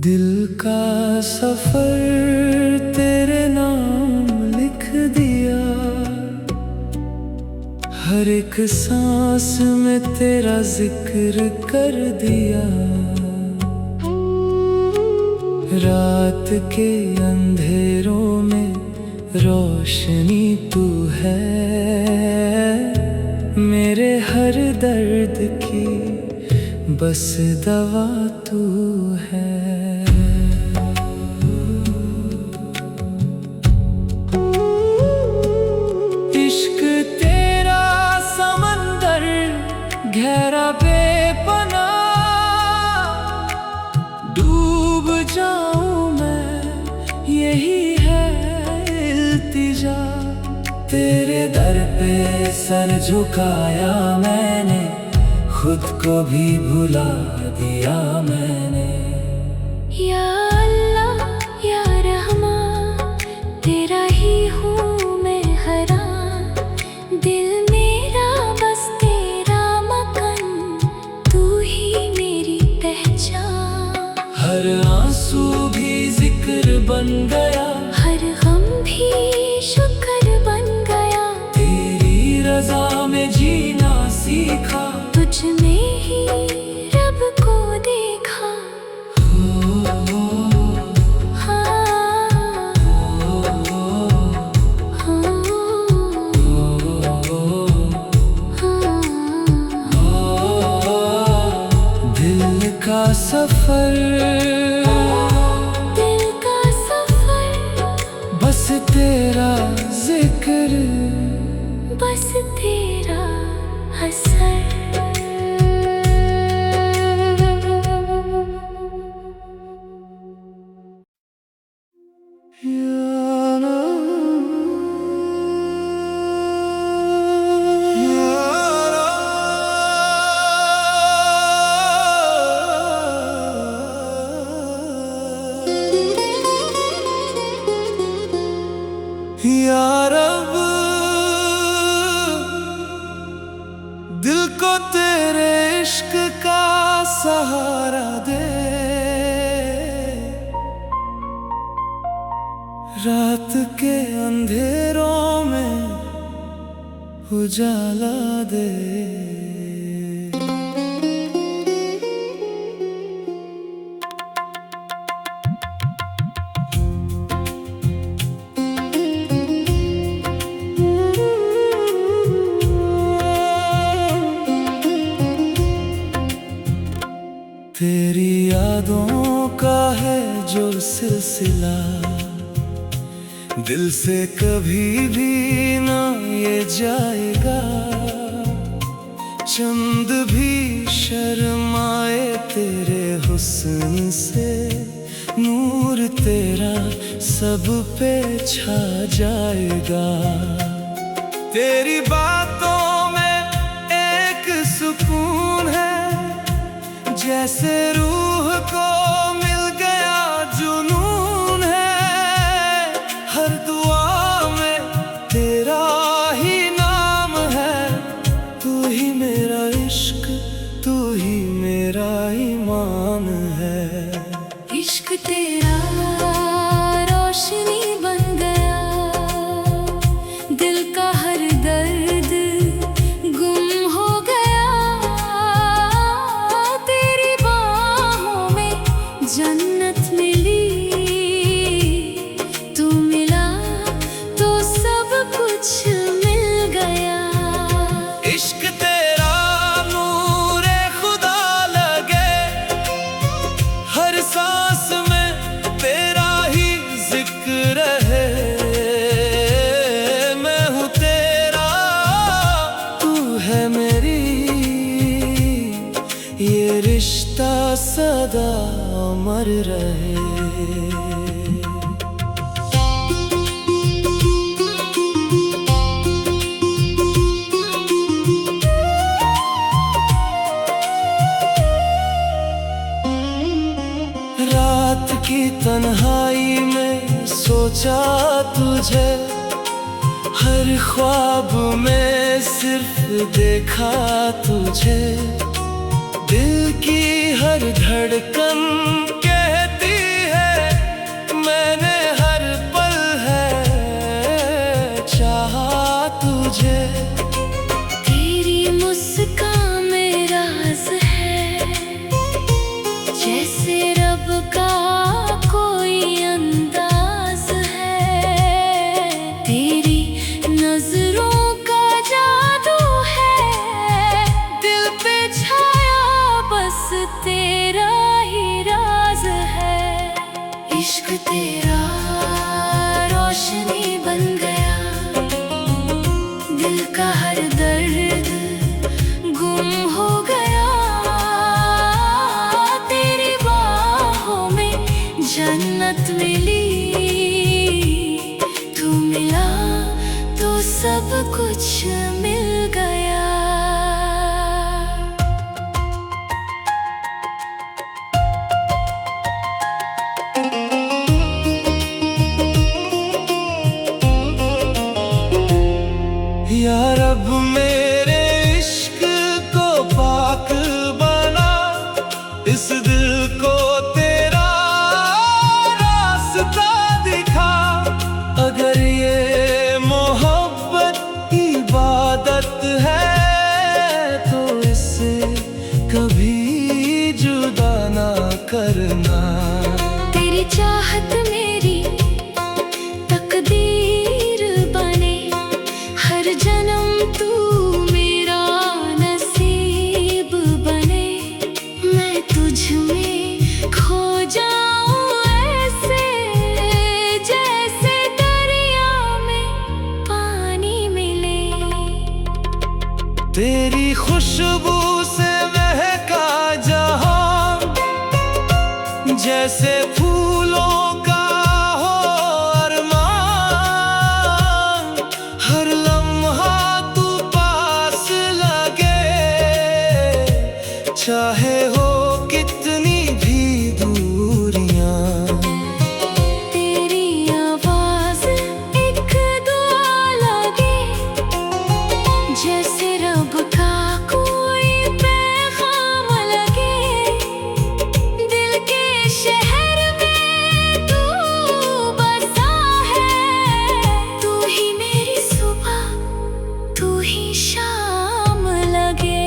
दिल का सफर तेरे नाम लिख दिया, हर एक सांस में तेरा जिक्र कर दिया। रात के अंधेरों में रोशनी तू है, मेरे हर दर्द की बस दवा तू है। इश्क तेरा समंदर गहरा बेपनाह, डूब जाऊं मैं यही है इल्तिजा। तेरे दर पे सर झुकाया मैंने, खुद को भी भुला दिया मैंने। या अल्लाह या रहमान, तेरा ही हूँ मैं हराम। दिल मेरा बस तेरा मकान, तू ही मेरी पहचान। हर आंसू भी जिक्र बन गया, हर गम भी शुक्र बन गया। तेरी रज़ा में जीना सीखा, तुझ में ही रब को देखा। दिल का सफर, दिल का सफर, बस तेरा जिक्र, बस तेरा असर। या रब, दिल को तेरे इश्क का सहारा दे, रात के अंधेरों में उजाला दे। तेरी यादों का है जो सिलसिला, दिल से कभी भी ना ये जाएगा। चंद भी शर्माए तेरे हुस्न से, नूर तेरा सब पे छा जाएगा। तेरी बातों में एक सुकून है, जैसे रूह को मिल गया जुनून है। हर दुआ में तेरा ही नाम है, तू ही मेरा इश्क, तू ही मेरा ईमान है। इश्क तेरा रोशनी बन गया, दिल का हर दर्द गुम हो गया। तेरी बाहों में जन्नत मिली, तू मिला तो सब कुछ मिल गया। इश्क तेरा नूरे खुदा लगे, हर सांस में तेरा ही जिक्र है। मैं हूँ तेरा, तू है मेरी, ये रिश्ता सदा अमर रहे। रात की तन्हाई में सोचा तुझे, हर ख्वाब में सिर्फ देखा तुझे। दिल की हर धड़कन कहती है मैंने हर पल है चाहा तुझे। तेरी मुस्कान में राज है, जैसे रब का कोई अंदाज है। तेरी नजरों का जादू है, दिल पे छाया बस तेरा ही राज है। इश्क तेरा रोशनी बन गया, दिल का हर दर्द गुम हो गया। तेरी बाहों में जन्नत मिली, तू मिला तो सब कुछ मिल गया। या रब मेरे इश्क को पाक बना, इस दिल को तेरा रास्ता दिखा। अगर ये मोहब्बत इबादत है तो इससे कभी जुदा ना करना। तेरी चाहत मेरी तकदीर बने, हर जन्म तू मेरा नसीब बने। मैं तुझ में खो जाऊं ऐसे, जैसे दरिया में पानी मिले। तेरी खुशबू से महका जहां, जैसे फूलों का हो अरमान। हर लम्हा तू पास लगे, चाहे हो कितनी भी दूरियां। तेरी आवाज एक दुआ लगे, जैसे रब का कोई पैगाम लगे। दिल के शहर में तू बसा है, तू ही मेरी सुबह तू ही शाम लगे।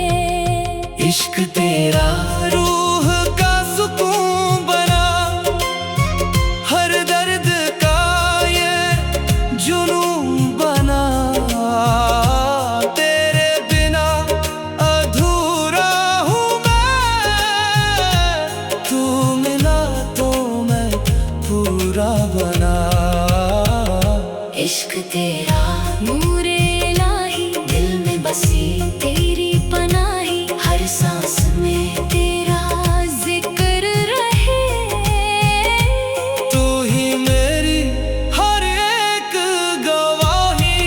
इश्क तेरा रूह का सुकून बना, हर दर्द का ये जुनून बना। तेरे बिना अधूरा हूँ मैं, तू मिला तो मैं पूरा बना। इश्क तेरा नूरे इलाही, दिल में बसी तेरी पनाही। हर सांस में तेरा जिक्र रहे, तू ही मेरी हर एक गवाही।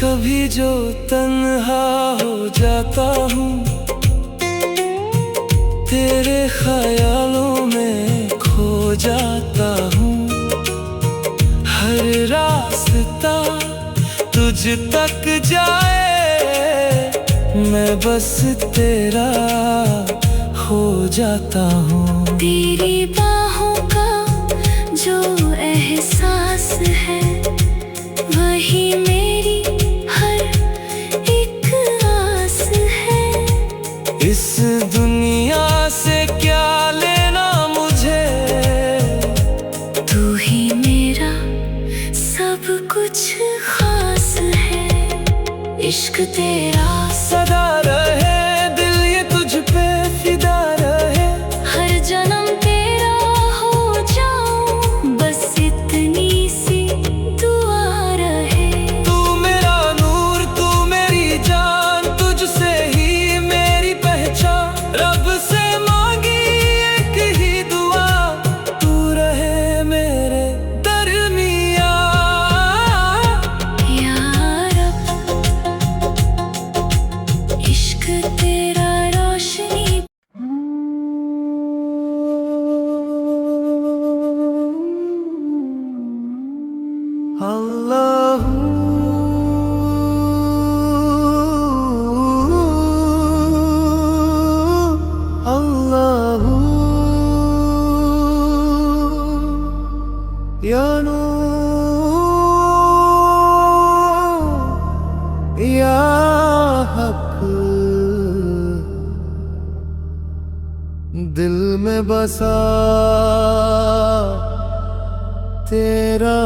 कभी जो तन्हा हो जाता हूँ, तेरे ख्यालों में खो जाता हूँ। हर रास्ता तुझ तक जाए, मैं बस तेरा हो जाता हूँ। तेरी बाहों का जो एहसास है, वही मेरी हर एक आस है। इस दुनिया से क्या लेना मुझे, तू ही मेरा सब कुछ खास है। इश्क तेरा सदा रहे, दिल ये तुझ पे फिदा रहे। हर जन्म तेरा हो जाऊं, बस इतनी सी दुआ रहे। तू मेरा नूर, तू मेरी जान, तुझसे ही मेरी पहचान। रब से मांगी एक ही दुआ, तू रहे मेरे दरमियाँ। या रब या नूर या हक, दिल में बसा तेरा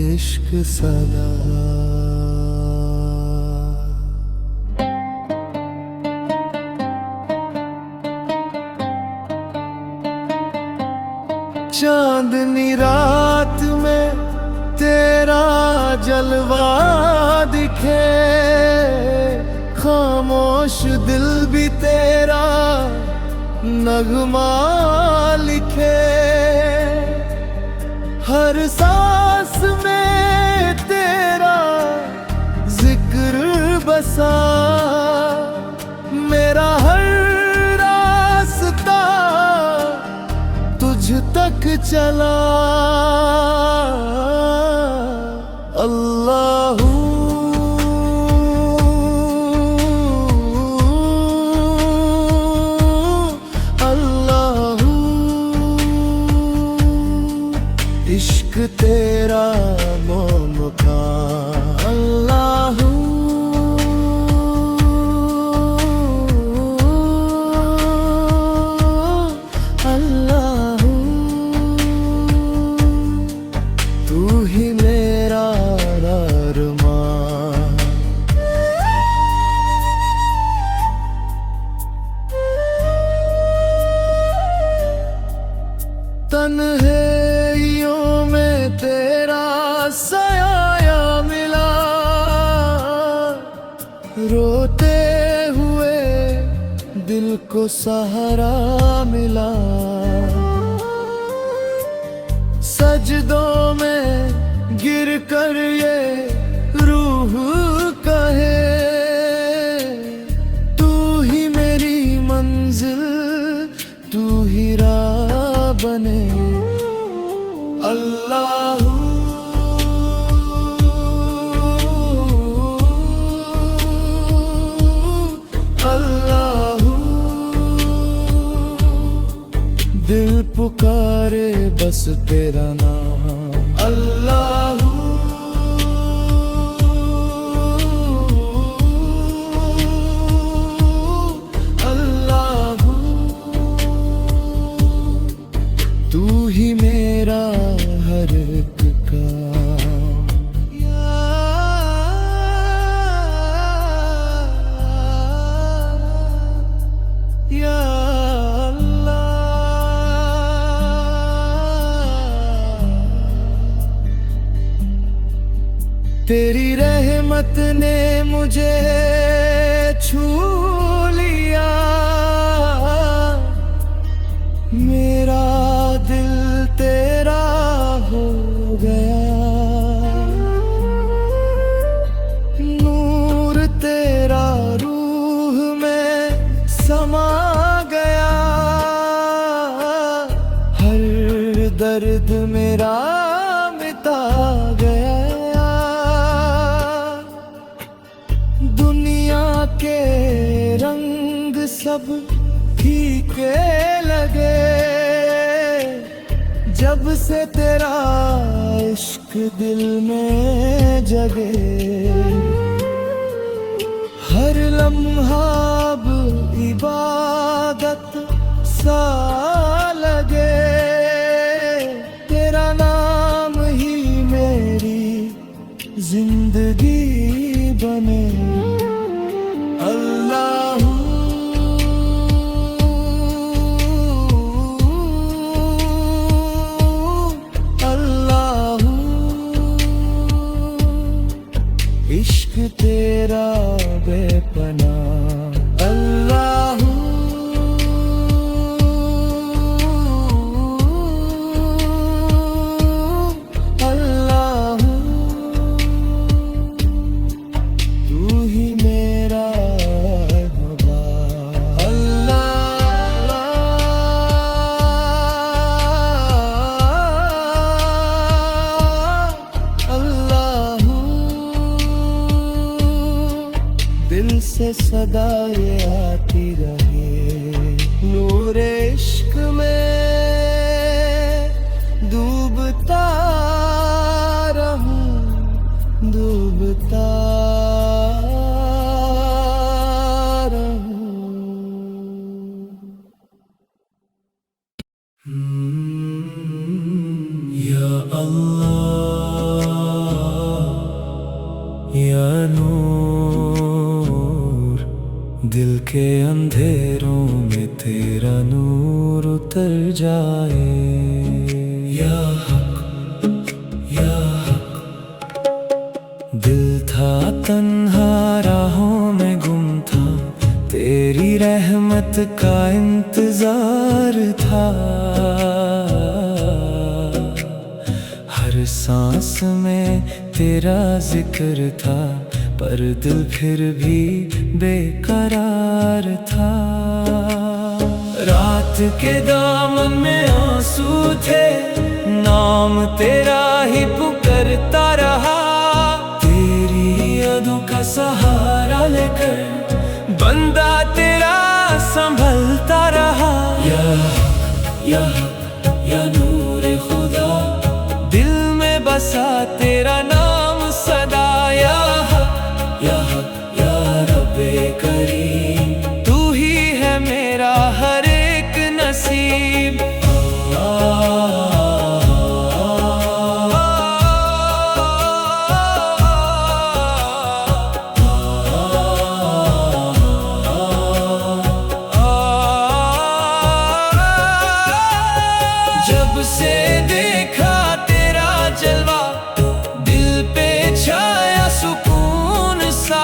इश्क सदा। चांदनी रात में तेरा जलवा दिखे, खामोश दिल भी तेरा नगमा लिखे। हर सांस में तेरा जिक्र बसा, मेरा हर रास्ता तुझ तक चला। अल्लाहू अल्लाहू, इश्क तेरा मोम का। अल्लाहू अल्लाहू, तू ही मेरा अरमान। तन्हाइयों में तेरा साया मिला, रोते हुए दिल को सहारा मिला। सजदों में गिर कर ये रूह कहे, तू ही मेरी मंजिल, तू ही राह बने। अल्लाहू अल्लाहू, दिल पुकारे बस तेरा नाम। अल्लाहू अल्लाहू, तू ही मेरा हर एक काम। या तेरी रहमत ने मुझे छू लिया, मेरा दिल तेरा हो गया। नूर तेरा रूह में समा गया, हर दर्द मेरा मिटा गया। के रंग सब फीके लगे, जब से तेरा इश्क दिल में जगे। हर लम्हा अब इबादत सा लगे, तेरा नाम ही मेरी जिंदगी बने। अल्लाहू अल्लाहू, इश्क तेरा बेपनाह। अल्लाहू अल्लाहू, तू ही मेरा दिल से सदा ये आती रहे। नूर इश्क में या अल्लाह या नूर, दिल के अंधेरों में तेरा नूर उतर जाए। या हक या हक, दिल था तन्हा राहों में गुम था, तेरी रहमत का इंतजार था। हर सांस में तेरा जिक्र था, पर दिल फिर भी बेकरार था। रात के दामन में आंसू थे, नाम तेरा ही पुकारता रहा। तेरी यादों का सहारा लेकर बंदा तेरा संभलता रहा। या नूरे खुदा, दिल में बसा तेरा नाम सदा। या रब्बे करीम, तू ही है मेरा हर एक नसीब। जब से देखा तेरा जलवा, दिल पे छाया सुकून सा।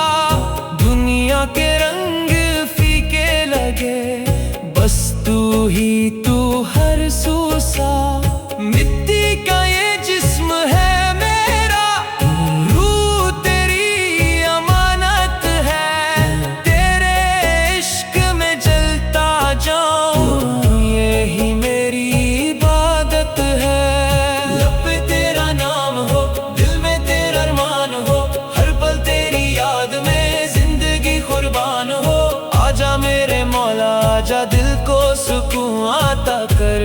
दुनिया के रंग फीके लगे, बस तू ही तू हर सू सा। मिट्टी का ये जिस्म है मेरा, रूह तेरी अमानत है। तेरे इश्क में जलता जाऊं, यही मेरी इबादत है। लब पे तेरा नाम हो, दिल में तेरा अरमान हो, हर पल तेरी याद में जिंदगी कुर्बान हो। आजा मेरे मौला आजा, दिल को सुकून आता कर।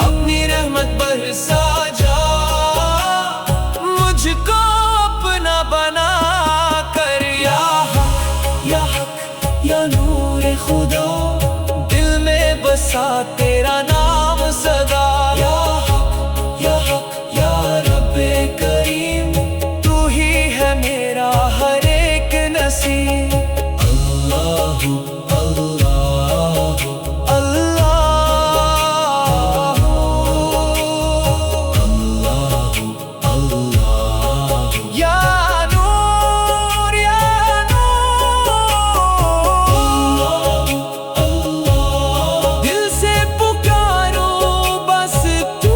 अपनी रहमत बरसा जा, मुझको अपना बना कर। या हक या नूरे खुदा, दिल में बसा तेरा नाम सदा। या हक या रब्बे करीम, तू ही है मेरा हर एक नसीब। अल्लाह या नूर दिल से पुकारो बस तू।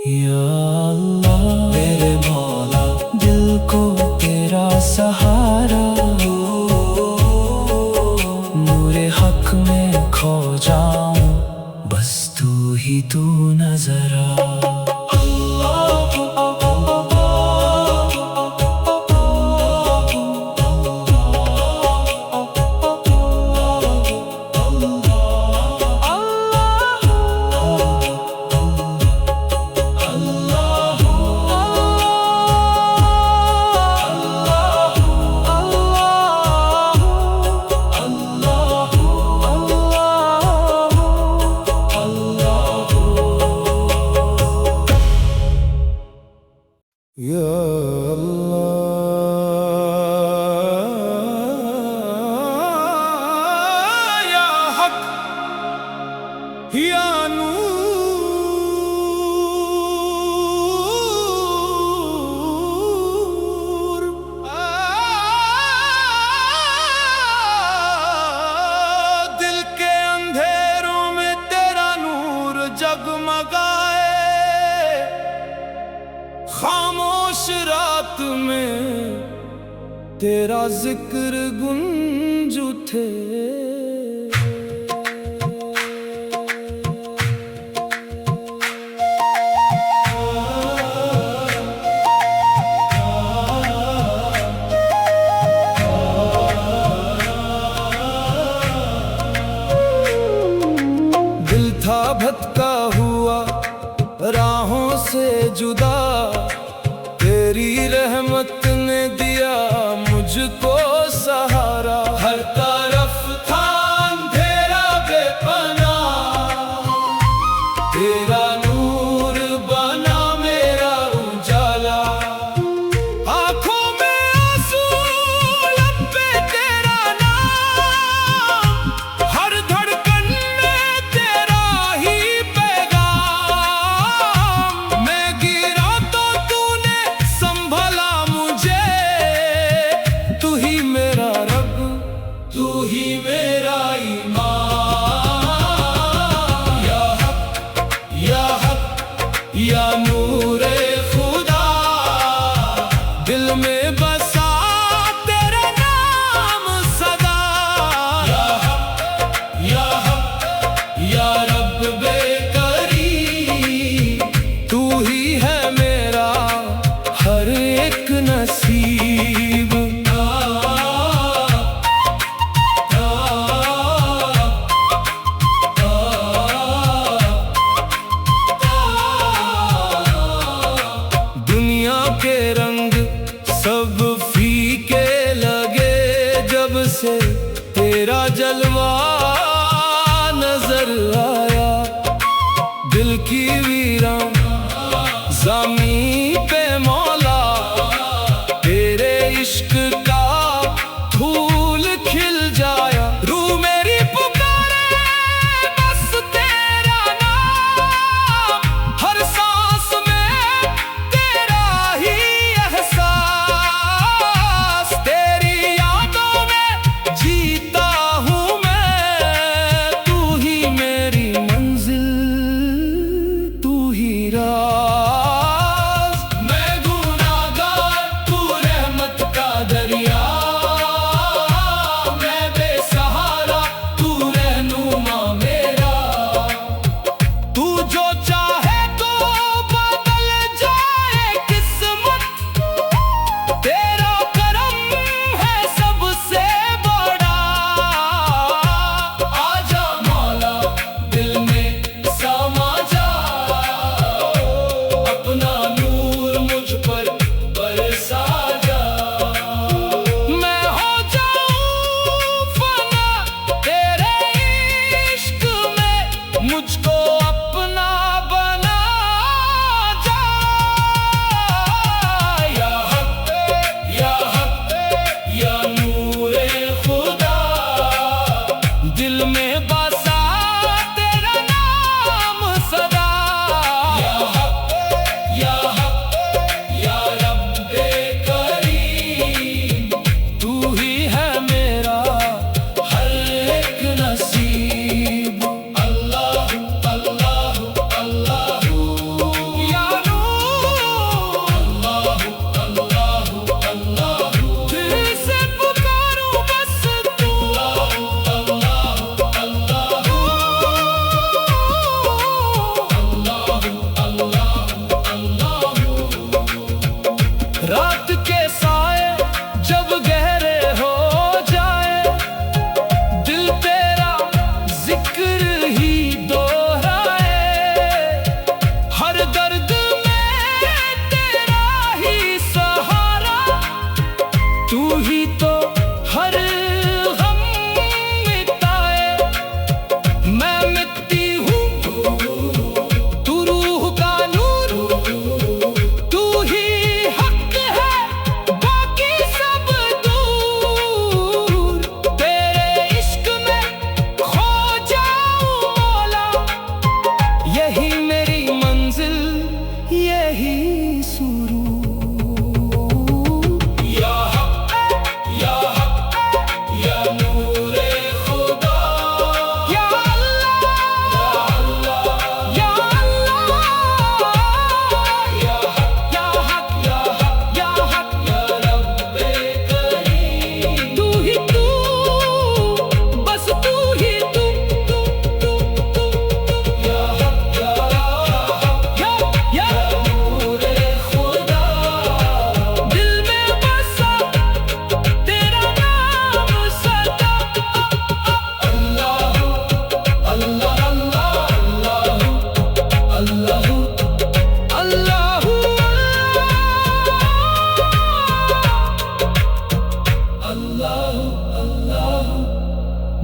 या अल्लाह मेरे मौला, दिल को तेरा सहारा। नूरे हक में खो जाऊं, बस तू ही तू नजर आ। या अल्लाह या हक या नूर, दिल के अंधेरों में तेरा नूर जगमगाए। खामोश रात में तेरा जिक्र गूंज उठे। दिल था भटका हुआ राहों से जुदा, तेरी रहमत ने तूने दिया मुझको सहारा। हर तरफ था अंधेरा बेपनाह, तेरा नूर बना मेरा उजाला। आंखों में आंसू, लब पे तेरा नाम, हर धड़कन में तेरा ही पैगाम। मैं गिरा तो तूने संभला मुझे, तू ही मेरा रब, तू ही मेरा ईमान। या हक, या हक, या नूरे खुदा, दिल में बसा तेरा नाम सदा। या हक, या हक, या रब बेकरीम, तू ही है मेरा हर एक नसीब। दुनिया के रंग सब फीके लगे, जब से तेरा जलवा नजर आया। दिल की वीरान ज़मीं पे मौला, तेरे इश्क का फूल खिल जाया। रूह मेरी पुकारे बस तेरा नाम, हर सांस में तेरा ही एहसास। तेरी यादों में जीता हूँ मैं, तू ही मेरी मंजिल, तू ही राज। मैं गुनाहगार, तू रहमत का दरिया। मैं बेसहारा, तू रहनुमा मेरा। तू जो चाहे तो बदल जाए किस्मत, तेरा करम है सबसे बड़ा। आजा मौला, दिल में समा जा, अपना नूर मुझ पर बरसा जा। मैं हो जाऊं फना तेरे इश्क में, मुझको अपना बना जा। या हक, या हक, या नूरे खुदा, दिल में बसा तेरा नाम सदा। या हक, या हक, या रब्बे करीम, तू ही है मेरा हर एक नसीब। अल्लाह, अल्लाह, अल्लाह, या नूर। अल्लाह, अल्लाह, अल्लाह, दिल से पुकारूं बस तू। अल्लाह, अल्लाह, रात के साए जब गहरे हो जाए, दिल तेरा जिक्र ही दोहराए। हर दर्द में तेरा ही सहारा, तू ही तो हर गम मिटाए। मैं मिट्टी हूँ, तू रूह का नूर, तू ही हक है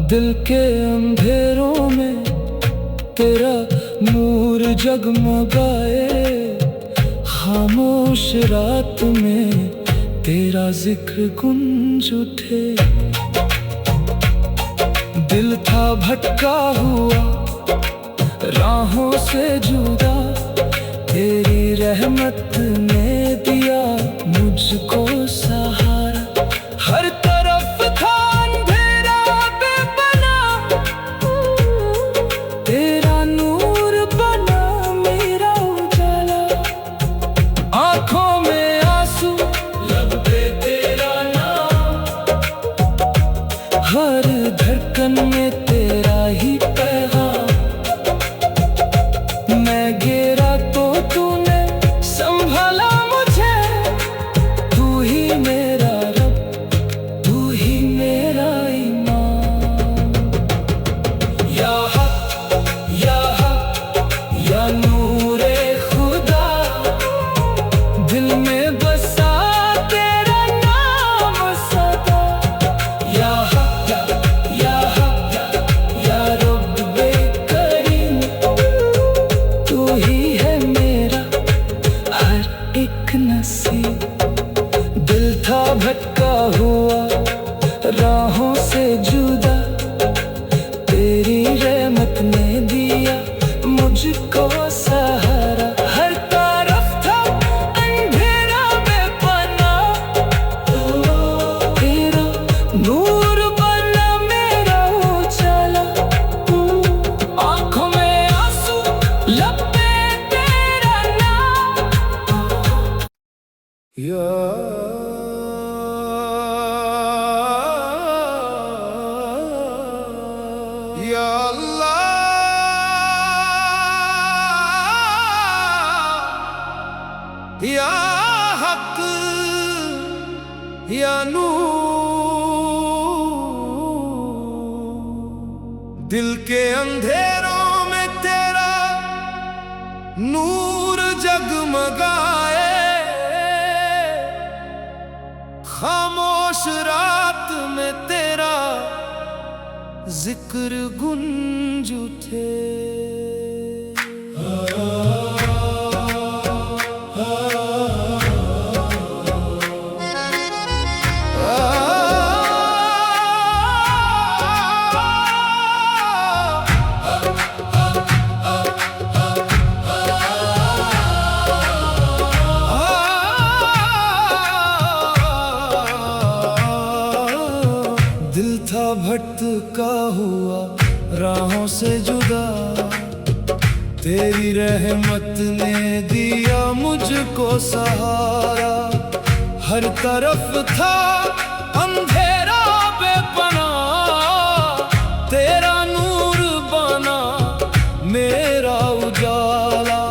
दिल के अंधेरों में तेरा नूर जगमगाए, खामोश रात में तेरा जिक्र गूंज उठे। दिल था भटका हुआ राहों से जुदा, तेरी रहमत ने दिया मुझको सहारा। हर तरफ था अंधेरा बेपना, तेरा नूर बना मेरा उजाला। आंखों में आंसू, लब पे तेरा नाम, हर धड़कन में तेरा ही पैगाम। मैं गिरा तो तूने संभाला मुझे, तू ही मेरा रब, तू ही मेरा ईमान। या हक, या हक, या नूरे खुदा, दिल में बसा तेरा नाम सदा। या हक, या हक, या रब्बे करीम, तू ही है मेरा हर एक नसीब। दिल था भटका हुआ राहों से जुदा, तेरी रहमत ने दिया मुझको सहारा। हर तरफ था अंधेरा बेपना, तेरा नूर बना मेरा उजाला। आंखों में आंसू, लब पे तेरा नाम। या अल्लाह, या हक, या नूर, दिल के अंधेरों में तेरा नूर जगमगाए, खामोश रात में तेरा जिक्र गूंज उठे। दिल था भटका हुआ राहों से जुदा, तेरी रहमत ने दिया मुझको सहारा। हर तरफ था अंधेरा बेपना, तेरा नूर बना मेरा उजाला।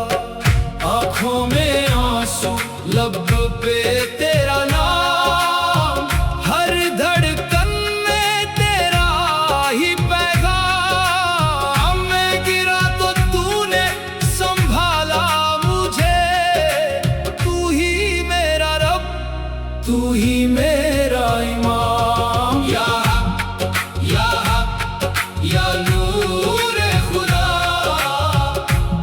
आंखों में आंसू, लब पे तेरा नाम, हर धड़कन में तेरा ही पैगाम। मैं गिरा तो तूने संभाला मुझे, तू ही मेरा रब, तू ही मेरा इमाम। या हक, या हक, या नूरे खुदा,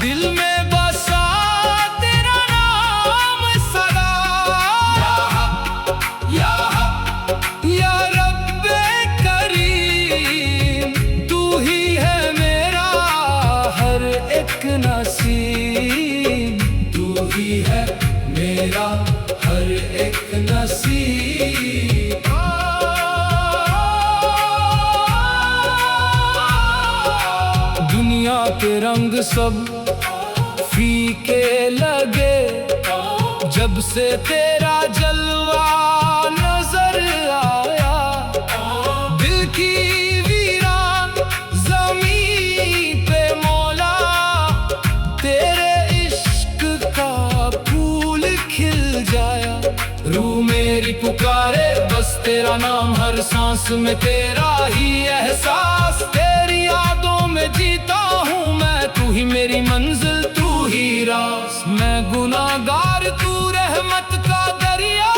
दिल में बसा तेरा नाम सदा। या हक, या हक, या रब्बे करीम, तू ही है मेरा हर एक नसीब, तू ही है मेरा हर एक नसीब। दुनिया के रंग सब फीके लगे, जब से तेरा जलवा नजर आया। दिल की वीरान जमीन पे मौला, तेरे इश्क का फूल खिल जाया। रूह मेरी पुकारे बस तेरा नाम, हर सांस में तेरा ही एहसास। तेरी यादों में जीता हूँ मैं, तू ही मेरी मंजिल, तू ही रास। मैं गुनाहगार, तू रहमत का दरिया,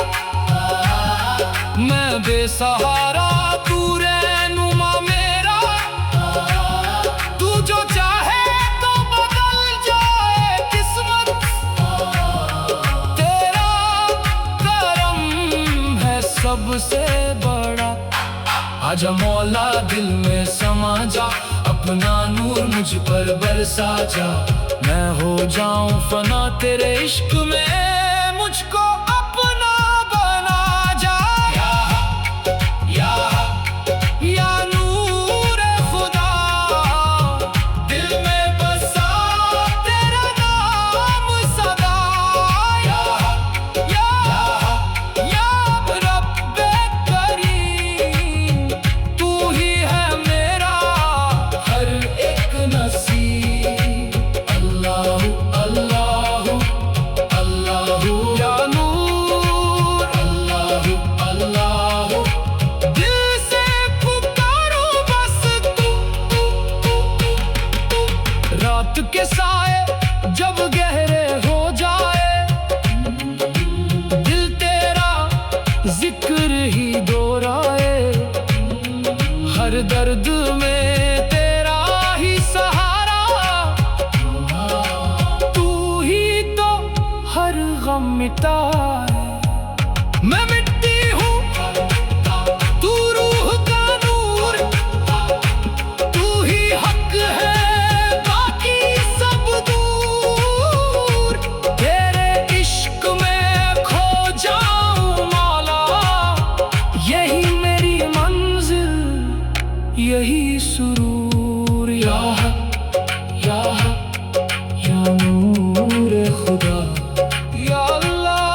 मैं बेसहारा, तू रहनुमा मेरा। सबसे बड़ा। आजा मौला दिल में समा जा, अपना नूर मुझ पर बरसा जा। मैं हो जाऊं फना तेरे इश्क में, मुझको अपना बना जा। या नूर खुदा, दिल में बसा तेरा नाम सदा। या रब्बे करीम, तू ही है मेरा हर एक नसीब। अल्लाह अल्लाह अल्लाह या नूर, अल्लाह अल्लाह दिल से पुकारो बस तू। रात के साए जब गहरे हो जाए, दिल तेरा जिक्र ही दोहराए। हर दर्द में तेरा ही सहारा, तू ही तो हर गम मिटाए। मैं मिट्टी हूँ तू रूह का नूर, तू ही हक है बाकी सब दूर। तेरे इश्क में खो जाऊं मौला, यही मेरी मंजिल यही सुरूर। या नूर खुदा, या अल्लाह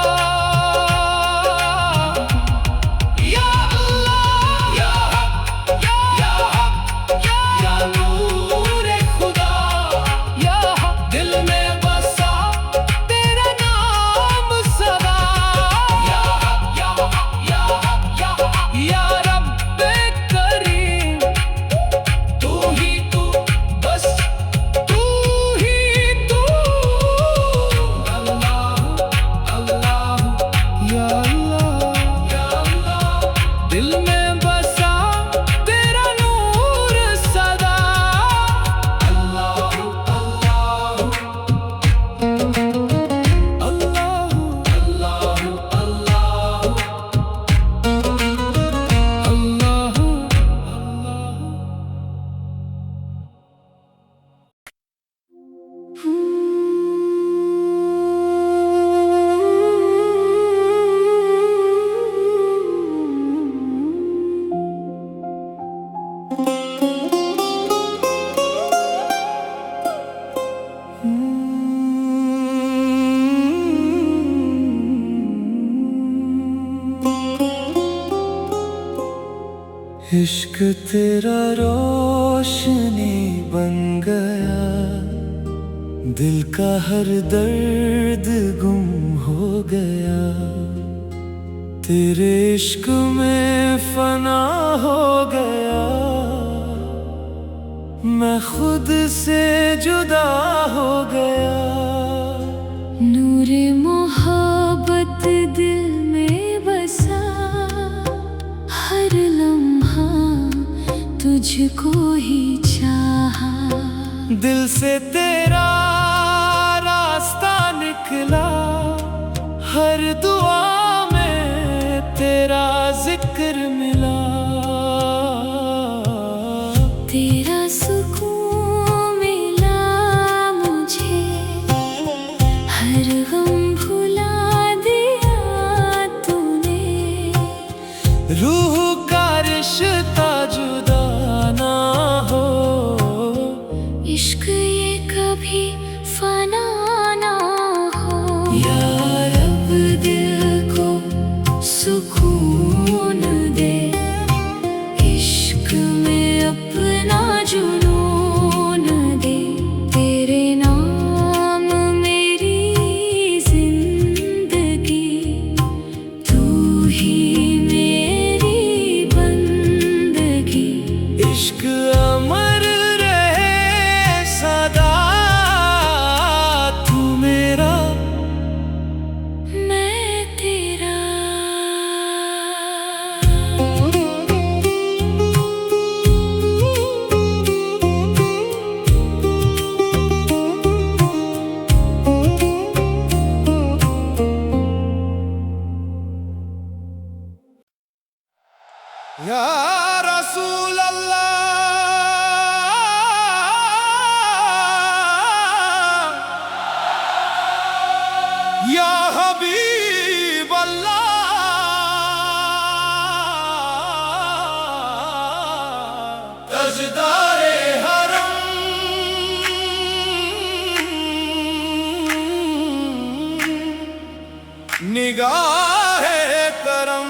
या नूर खुदा, या दिल में बसा तेरा नाम सदा। या रब्बे करीम, तू ही तू, बस तू ही तू। अल्लाह अल्लाह या अल्लाह, दिल में बसा तेरा नूर सदा। अल्लाह अल्लाह अल्लाह अल्लाह अल्लाह। इश्क तेरा रोशनी बन गया, दिल का हर दर्द गुम हो गया। तेरे इश्क में फना हो गया, मैं खुद से जुदा हो गया। नूरे मोहब्बत दिल में बसा, हर लम्हा तुझको ही चाहा। दिल से तेरा रास्ता निकला, हर दुआ में तेरा जिक्र मिला। तेरा सुकून मिला मुझे, हर गम भुला दिया तूने। रूह का रिश्ता जुदा ना हो, इश्क ये कभी फना ना हो। या रब दिल को सुकून दे, इश्क में अपना जुनून दे। तेरे नाम मेरी जिंदगी, तू ही मेरी बंदगी। इश्क अमर रहे सदा, तू मेरा मैं तेरा। या रसूल अल्लाह, या हबीब अल्लाह, ताजदारे हरम, निगाहे करम।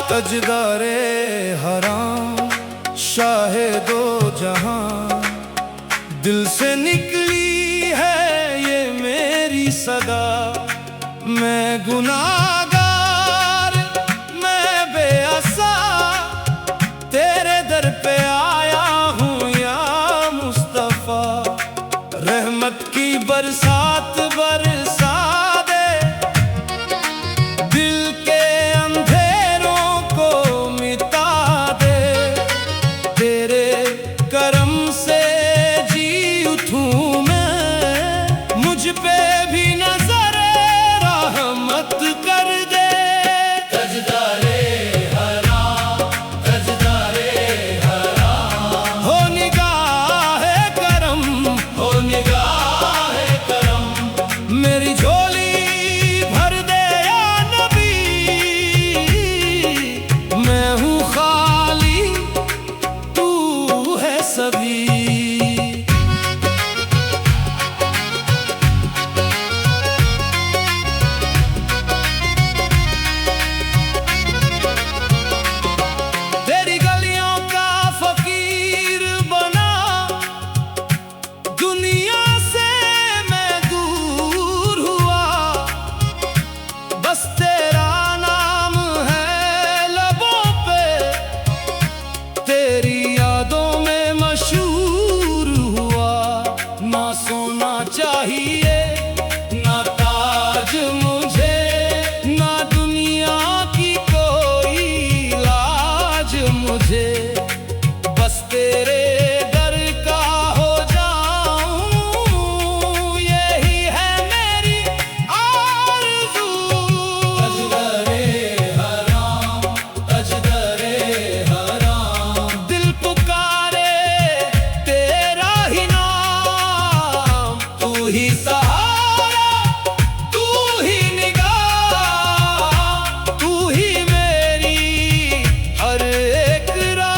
ताजदारे हराम, शाहे दो जहां, दिल से निकली है ये मेरी सदा। मैं गुनाहगार, मैं बेअसा, तेरे दर पे आया हूँ या मुस्तफा। रहमत की बरसात बरसा दे, दिल के अंधेरों को मिटा दे। तेरे करम से जी उठूं मैं, मुझ पे भी नजर रहमत कर दे। ताजदारे हराम, ताजदारे हराम, हो निगाहे करम, हो निगाहे करम। मेरी झोली भर दे या नबी, मैं हूँ खाली, तू है सभी। तेरी गलियों का फकीर बना, दुनिया से मैं दूर हुआ। बस तेरा नाम है लबों पे, तेरी यादों में मशहूर हुआ। ना सोना चाहिए ना ताज मुझे, ना दुनिया की कोई लाज मुझे। बस तेरे दर का हो जाऊं, यही है मेरी आरज़ू। ताजदारे हराम, ताजदारे हराम, दिल पुकारे तेरा ही नाम। तू ही सहारा, तू ही निगाह, तू ही मेरी हर एक राह।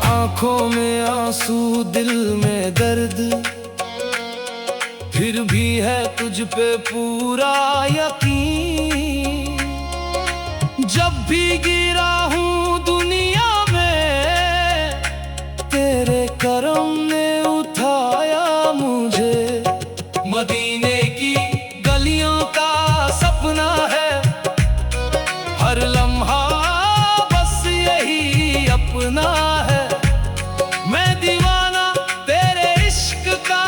आंखों में आंसू, दिल में दर्द, फिर भी है तुझ पे पूरा यकीन। जब भी गिरा हूँ दुनिया में, तेरे करम ने उठाया मुझे। मदीने की गलियों का सपना है, हर लम्हा बस यही अपना है। मैं दीवाना तेरे इश्क का,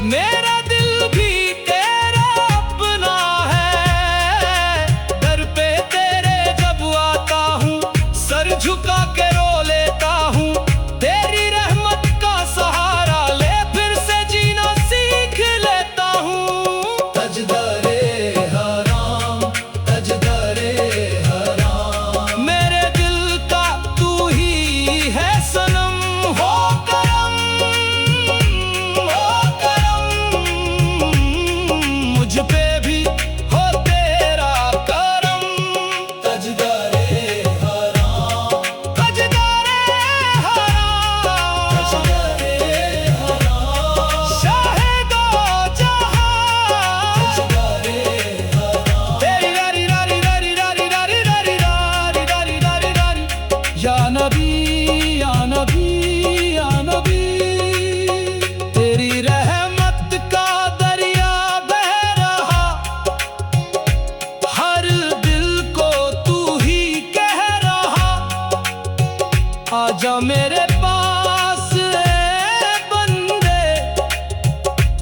मेरा दिल भी तेरा अपना है। दर पे तेरे जब आता हूँ, सर झुका के रो लेता हूँ। तेरी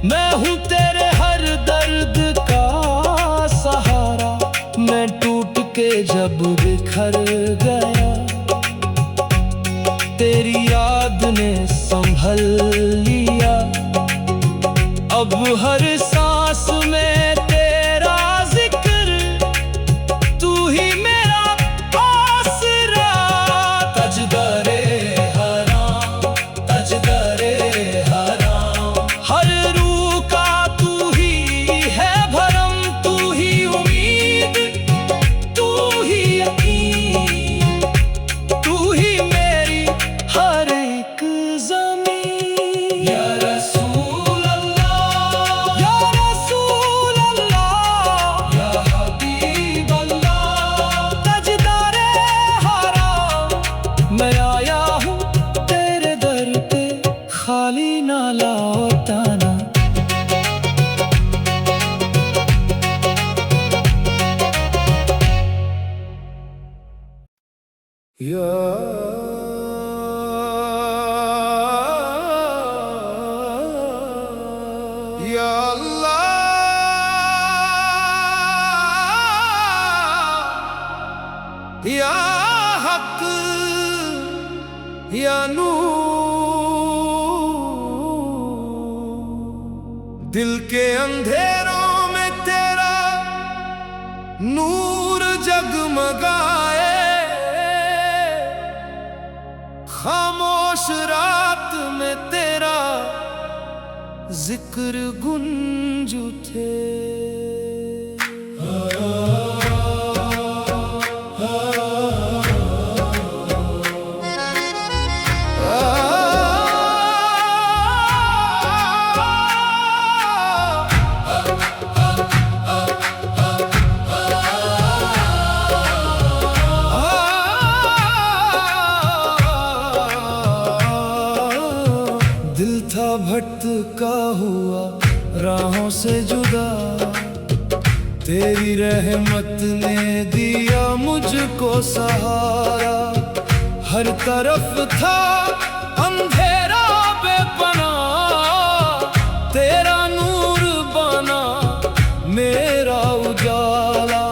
मैं हूँ तेरे हर दर्द का सहारा। मैं टूट के जब बिखर गया, तेरी याद ने संभल लिया। अब हर सांस में तेरा जिक्र, तू ही मेरा आसरा। तजदरे हराम, तजदरे हराम, हर रूह का तू ही है भरम। तू ही उम्मीद, तू ही यकीन, तू ही मेरी हर एक ज़मीन। या रसूल अल्लाह, या रसूल अल्लाह, या हबीब अल्लाह। तजदारे हराम, मैं आया हूँ तेरे दर पे, खाली ना लौटाना। या अल्लाह, या हक, या नूर। दिल के अंधेरों में तेरा नूर जगमगाए, खामोश रात में तेरा जिक्र गुंज उठे। दिल था भटका हुआ राहों से जुदा, तेरी रहमत ने दिया मुझको सहारा। हर तरफ था अंधेरा बेपनाह, तेरा नूर बना मेरा उजाला।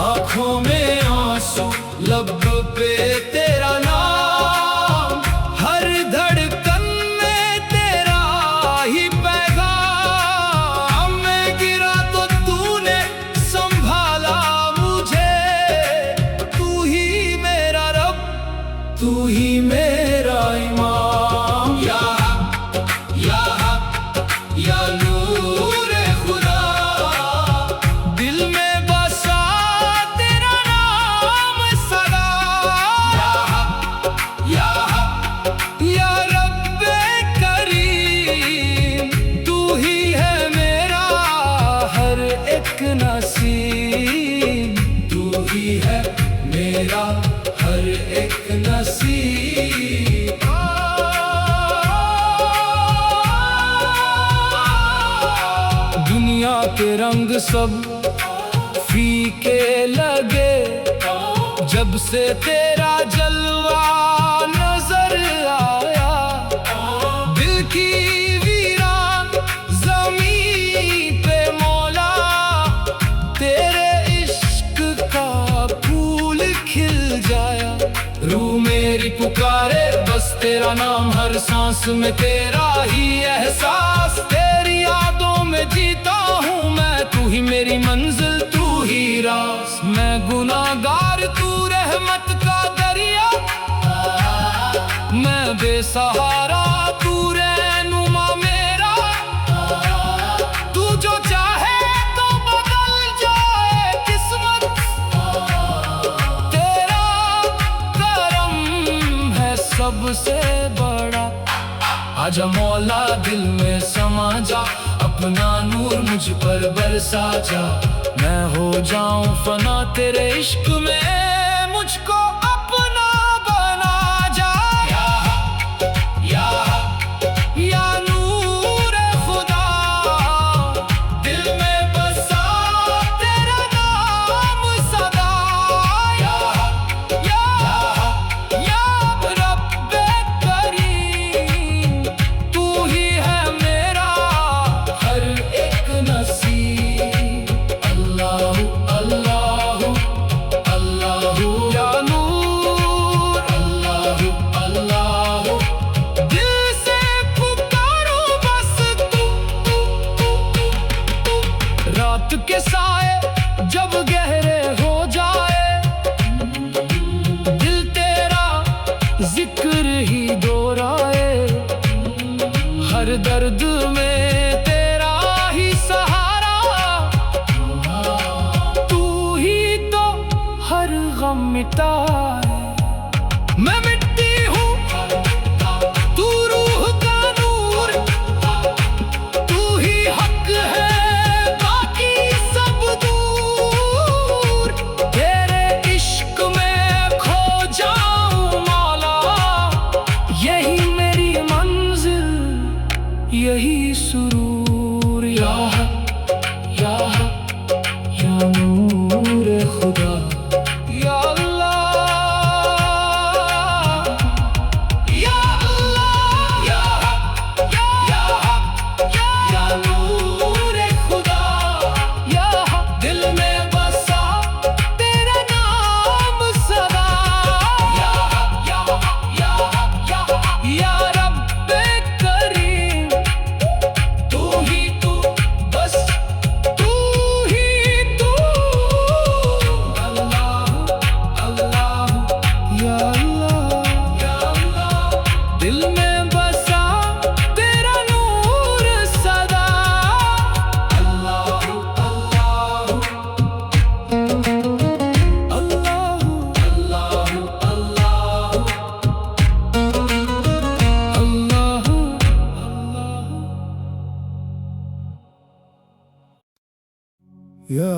आँखों में आंसू, लब पे तेरा नाम, हर धड़कन में तेरा ही पैगाम। मैं गिरा तो तूने संभाला मुझे, तू ही मेरा रब, तू ही मेरा इमाम। या या नूरे खुदा, दिल में बसा तेरा नाम सदा। या रब्बे करीम, तू ही है मेरा हर एक नसीब। तू ही है मेरा हर एक नसीब। दुनिया के रंग सब फीके लगे, जब से तेरा जलवा नजर आया। दिल की वीरान ज़मीं पे मौला, तेरे इश्क का फूल खिल जाया। रूह मेरी पुकारे बस तेरा नाम, हर सांस में तेरा ही एहसास। तेरी यादों में जीता हूँ मैं, तू ही मेरी मंजिल, तू ही रास। मैं गुनाहगार, तू रहमत का दरिया। मैं बेसहारा, तू रहनुमा मेरा। तू जो चाहे तो बदल जाए किस्मत, तेरा करम है सबसे बड़ा। आजा मौला दिल में समा जा, अपना नूर मुझ पर बरसा जा। मैं हो जाऊं फना तेरे इश्क में, मुझको अपना बना जा। या नूर खुदा, दिल में बसा तेरा नाम सदा। या रब्बे करीम, तू ही है मेरा वक्त के साए जब गहरे हो जाए, दिल तेरा जिक्र ही दोहराए। हर दर्द में तेरा ही सहारा, तू ही तो हर गम मिटाए। मैं मिट्टी हूँ तू रूह का नूर, तू ही हक है बाकी सब दूर। तेरे इश्क में खो जाऊं मौला, यही मेरी मंजिल यही सुरूर। या नूर खुदा, या अल्लाह, या अल्लाह, या नूर खुदा, या दिल में बसा तेरा नाम सदा। या रब्बे करीम, तू ही तू, बस तू ही तू। या अल्लाह, दिल में बसा तेरा नूर सदा। अल्लाह अल्लाह अल्लाह अल्लाह अल्लाह। या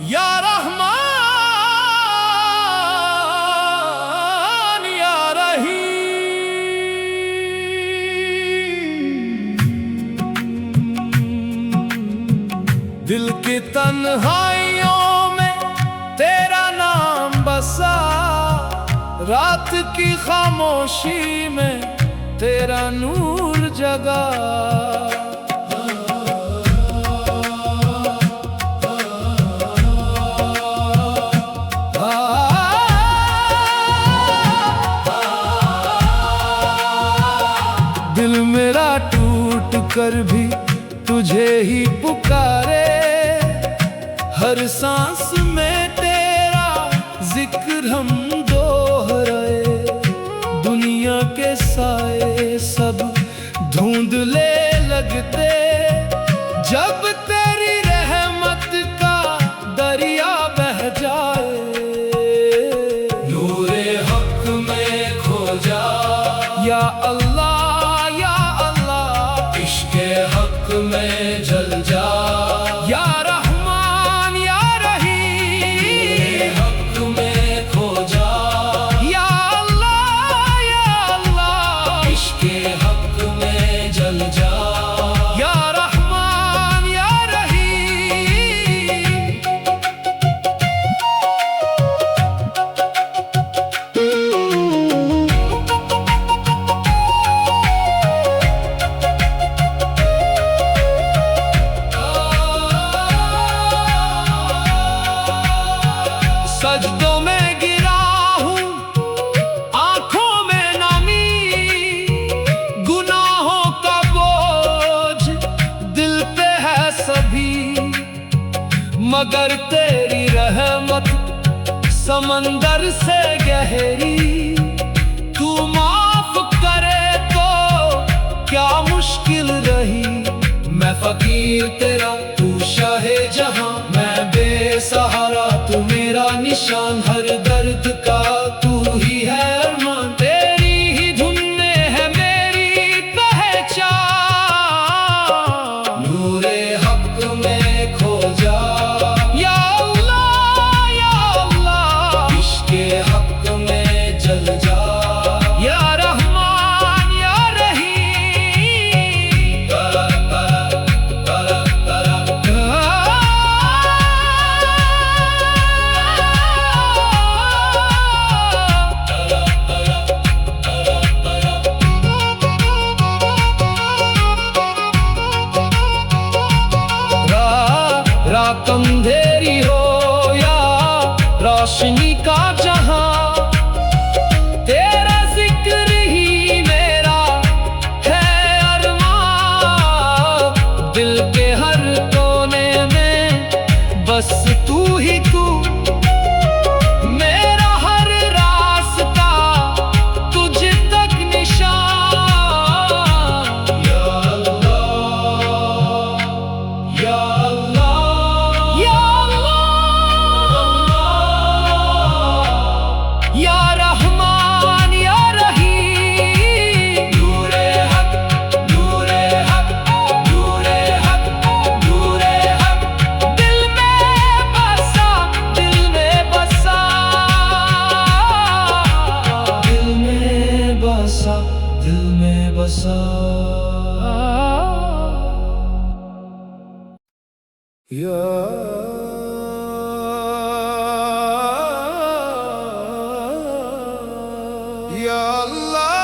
या रहमान, या रहीम। दिल की तन्हाइयों में तेरा नाम बसा, रात की खामोशी में तेरा नूर जगा। दिल मेरा टूट कर भी तुझे ही पुकारे, हर सांस में तेरा जिक्र हम दोहराए। दुनिया के साए सब धुंधले लगते, जब तेरी रहमत का दरिया बह जाए। नूरे हक में खो जा, या अल्लाह, या अल्लाह, इश्क़े हक में जल जा। या रहमान, या रहीम, हक में खो जा। या अल्लाह, इश्क़े हक में जल जा। या रहमान, या रहीम। सजदों में गिरा हूँ, आंखों में नमी, गुनाहों का बोझ दिल पे है सभी। मगर तेरी रहमत समंदर से गहरी, तू माफ करे तो क्या मुश्किल रही। मैं फकीर तेरा, तू शाहे जहां, मैं बेसहारा, तू मेरा निशान। हर दर्द का तू ही है अरमान, तेरी ही धुन में है मेरी पहचान। नूरे हक में खो जा, या अल्लाह, इश्क़े हक में जल जा। या रहमान, या रहीम। बस तू ही तू, मेरा हर रास्ता तुझ तक निशान। या अल्लाह, या अल्लाह, या अल्लाह, या रहमान या रहीम। नूरे हक, नूरे हक, नूरे हक, नूरे हक, दिल में बसा, दिल में बसा, दिल में बसा, दिल में बसा। या या अल्लाह,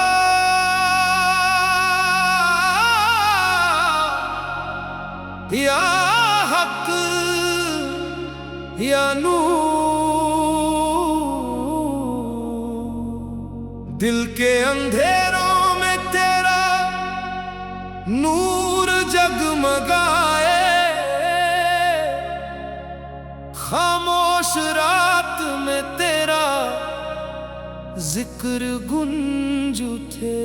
या हक, या नूर, दिल के अंधेरों में तेरा नूर जगमगाए, खामोश रात में तेरा जिक्र गुंज उठे।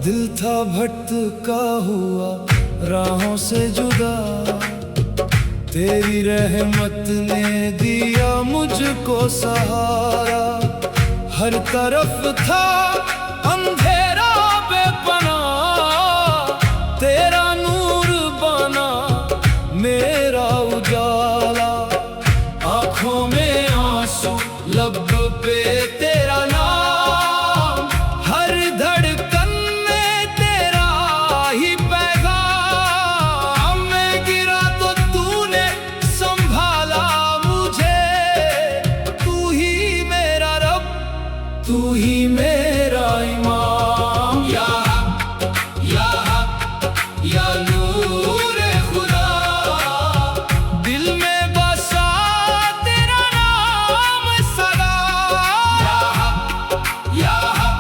दिल था भटका हुआ राहों से जुदा, तेरी रहमत ने दिया मुझको सहारा। हर तरफ था अंधेरा बेपनाह, तेरा नूर बना मेरा उजाला। आँखों में आंसू, लब पे तेरा नाम, हर धड़कन में तेरा ही पैगाम। मैं गिरा तो तूने संभाला मुझे, तू ही मेरा रब, तू ही मेरा इमाम। या हक, या हक, या नूरे खुदा, दिल में बसा तेरा नाम सदा। या हक, या हक,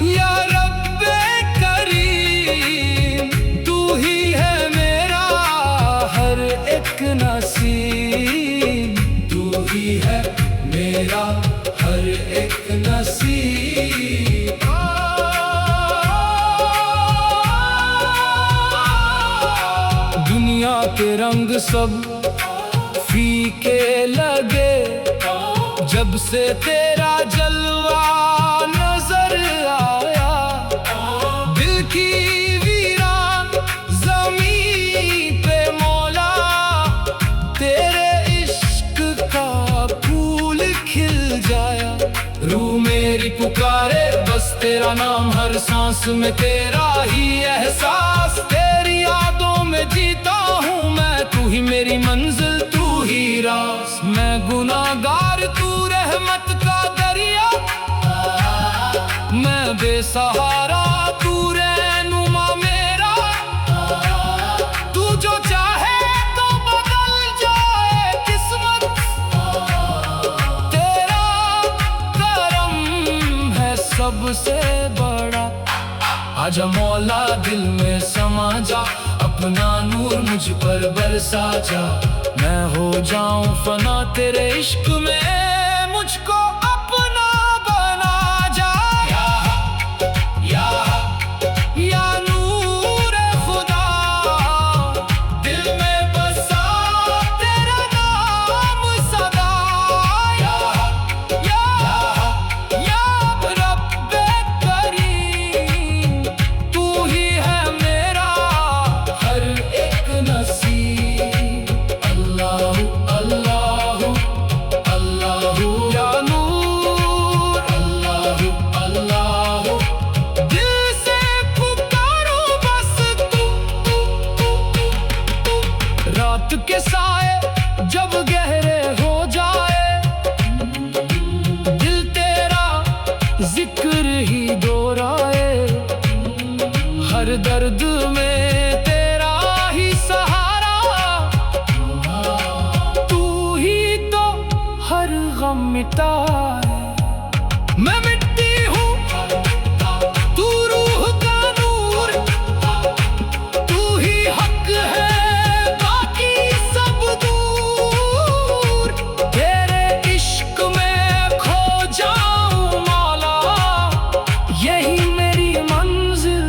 या रब्बे करीम, तू ही है मेरा हर एक नसीब, तू ही है मेरा हर एक नसीब। दुनिया के रंग सब फीके लगे, जब से तेरा जलवा नजर आया। दिल की वीरान ज़मीं पे मौला, तेरे इश्क का फूल खिल जाया। रूह मेरी पुकारे बस तेरा नाम, हर सांस में तेरा ही एहसास। तेरी यादों में जीता हूँ मैं, तू ही मेरी मंजिल, तू ही रास। मैं गुनाहगार, तू रहमत का दरिया, मैं बेसहारा, तू रहनुमा मेरा। तू जो चाहे तो बदल जाए किस्मत, तेरा करम है सबसे बड़ा। आजा मौला दिल में समा जा, अपना नूर मुझ पर बरसा जा। मैं हो जाऊं फना तेरे इश्क में, मुझको अपना बना जा। या हक, या हक, या नूरे खुदा, दिल में बसा तेरा नाम सदा। या हक, या हक, या रब्बे करीम, तू ही है मेरा हर एक नसीब। अल्लाह, अल्लाह, अल्लाह, जिक्र ही दोहराए, हर दर्द में तेरा ही सहारा, तू ही तो हर गम मिटाए। मैं मिट्टी हूँ तू रूह का नूर, तू ही हक है बाकी सब दूर, तेरे इश्क में खो जाऊं मौला, यही मेरी मंजिल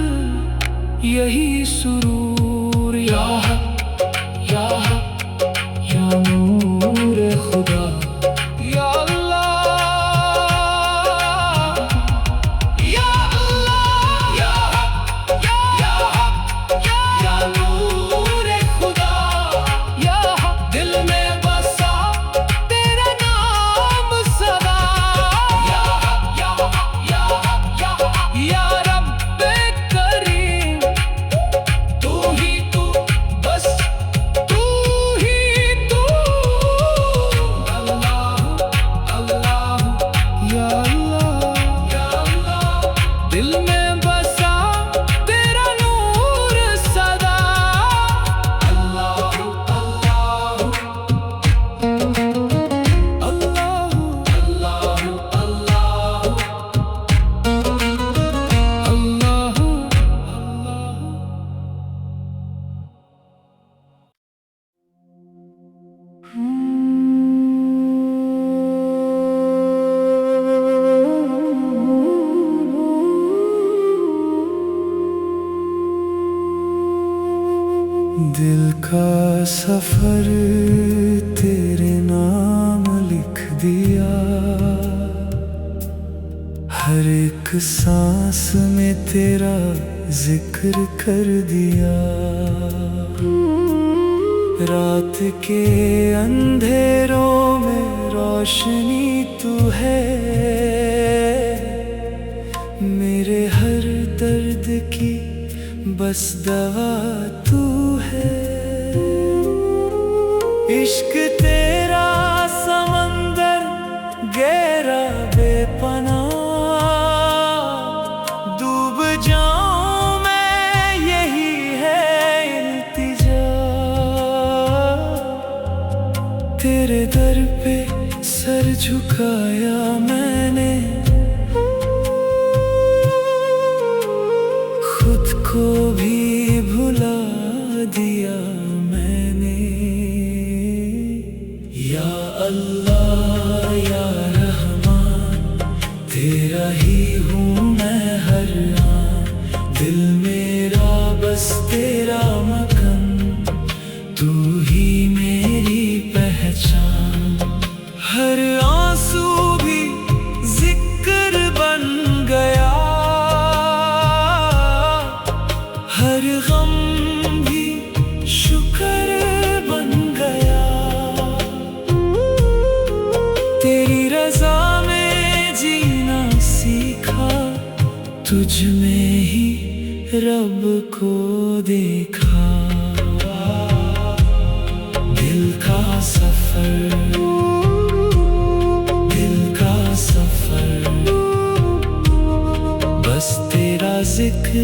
यही सुरूर। या हक या हक या नूर खुदा, या अल्लाह या अल्लाह, या हक या हक या नूर खुदा, या हक दिल में बसा तेरा नाम सदा, या हक या हक या हक या हक या रब्बे करीम, तू ही तू बस तू ही तू। अल्लाह अल्लाह या अल्लाह, दिल में बसा तेरा नूर सदा। अल्लाह अल्लाह अल्लाह अल्लाह अल्लाह अल्लाह। दिल का सफर तेरे नाम लिख दिया, हर एक सांस में तेरा जिक्र कर दिया। रात के अंधेरों में रोशनी तू है, मेरे हर दर्द की बस दवा तू है। इश्क तेरा समंदर गहरा बेपनाह, डूब जाऊं मैं यही है इल्तिजा। तेरे दर पे सर झुकाया मैंने, खुद को भी भुला दिया मैंने। या अल्लाह या रहमान, तेरा ही हूँ मैं हर आन, दिल मेरा बस तेरा मकान, तू ही मेरी पहचान। हर आंसू भी जिक्र बन गया, हर गम भी शुक्र बन गया। तेरी रजा में जीना सीखा, तुझ में ही रब को देखा। दिल का सफर, दिल का सफर, बस तेरा जिक्र